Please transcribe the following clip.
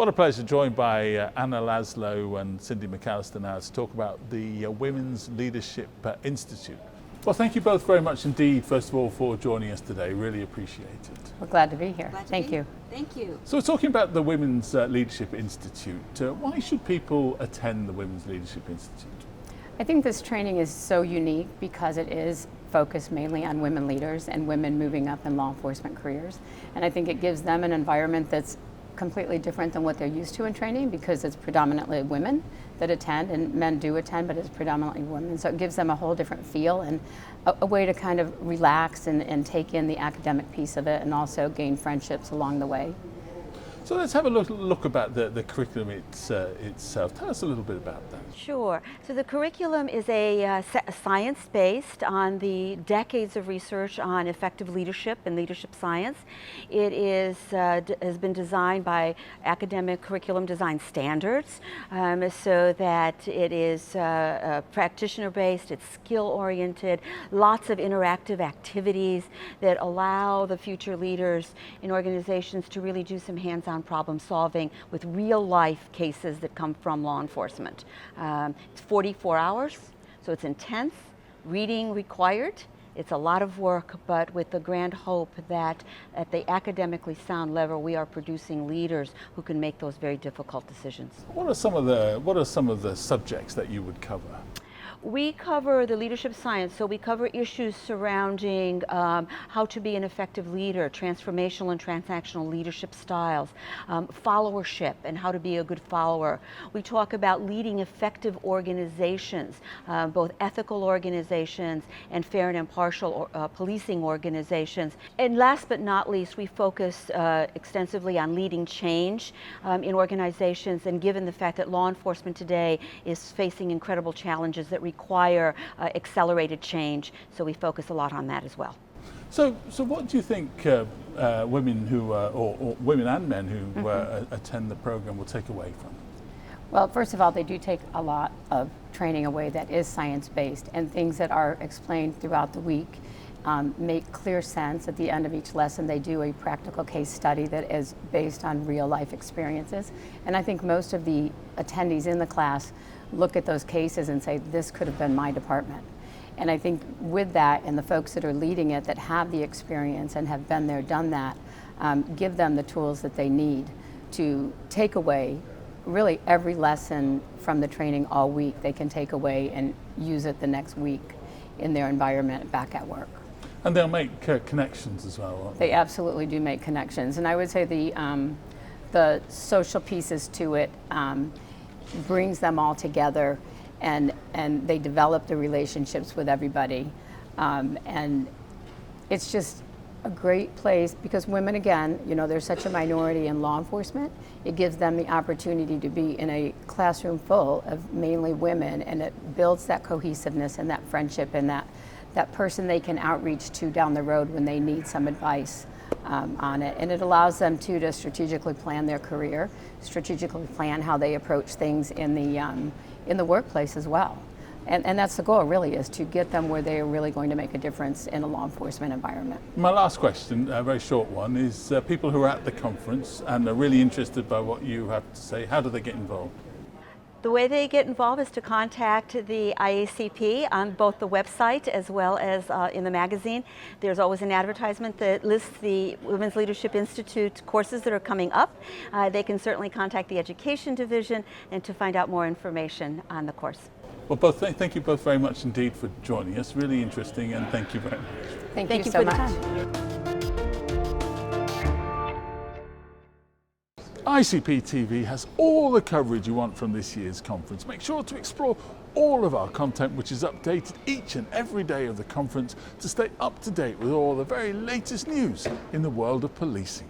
What a pleasure, joined by Anna Laszlo and Cindy McAlister now to talk about the Women's Leadership Institute. Well, thank you both very much indeed, first of all, for joining us today. Really appreciate it. We're glad to be here. Thank you. Thank you. So we're talking about the Women's Leadership Institute. Why should people attend the Women's Leadership Institute? I think this training is so unique because it is focused mainly on women leaders and women moving up in law enforcement careers. And I think it gives them an environment that's completely different than what they're used to in training, because it's predominantly women that attend, and men do attend, but it's predominantly women. So it gives them a whole different feel and a way to kind of relax and take in the academic piece of it, and also gain friendships along the way. So let's have a look about the curriculum itself. Tell us a little bit about that. Sure. So the curriculum is a science-based on the decades of research on effective leadership and leadership science. It is has been designed by academic curriculum design standards, so that it is practitioner-based, it's skill-oriented, lots of interactive activities that allow the future leaders in organizations to really do some hands-on problem solving with real life cases that come from law enforcement. It's 44 hours, so it's intense, reading required. It's a lot of work, but with the grand hope that at the academically sound level, we are producing leaders who can make those very difficult decisions. What are some of the subjects that you would cover? We cover the leadership science, so we cover issues surrounding how to be an effective leader, transformational and transactional leadership styles, followership and how to be a good follower. We talk about leading effective organizations, both ethical organizations and fair and impartial policing organizations. And last but not least, we focus extensively on leading change in organizations, and given the fact that law enforcement today is facing incredible challenges that require accelerated change, so we focus a lot on that as well. So what do you think women who, or women and men who attend the program will take away from it? Well, first of all, they do take a lot of training away that is science-based, and things that are explained throughout the week make clear sense. At the end of each lesson, they do a practical case study that is based on real life experiences. And I think most of the attendees in the class look at those cases and say, this could have been my department. And I think with that, and the folks that are leading it that have the experience and have been there, done that, give them the tools that they need to take away really every lesson from the training all week. They can take away and use it the next week in their environment back at work. And they'll make connections as well, won't they? They absolutely do make connections. And I would say the social pieces to it brings them all together, and they develop the relationships with everybody. And it's just a great place because women, again, you know, they're such a minority in law enforcement. It gives them the opportunity to be in a classroom full of mainly women, and it builds that cohesiveness and that friendship and that person they can outreach to down the road when they need some advice on it. And it allows them to strategically plan their career, strategically plan how they approach things in the workplace as well. And that's the goal, really, is to get them where they are really going to make a difference in a law enforcement environment. My last question, a very short one, is people who are at the conference and are really interested by what you have to say, how do they get involved? The way they get involved is to contact the IACP on both the website as well as in the magazine. There's always an advertisement that lists the Women's Leadership Institute courses that are coming up. They can certainly contact the Education Division and to find out more information on the course. Well, thank you both very much indeed for joining us. Really interesting, and thank you very much. Thank you so for the much. time. IACP TV has all the coverage you want from this year's conference. Make sure to explore all of our content, which is updated each and every day of the conference, to stay up to date with all the very latest news in the world of policing.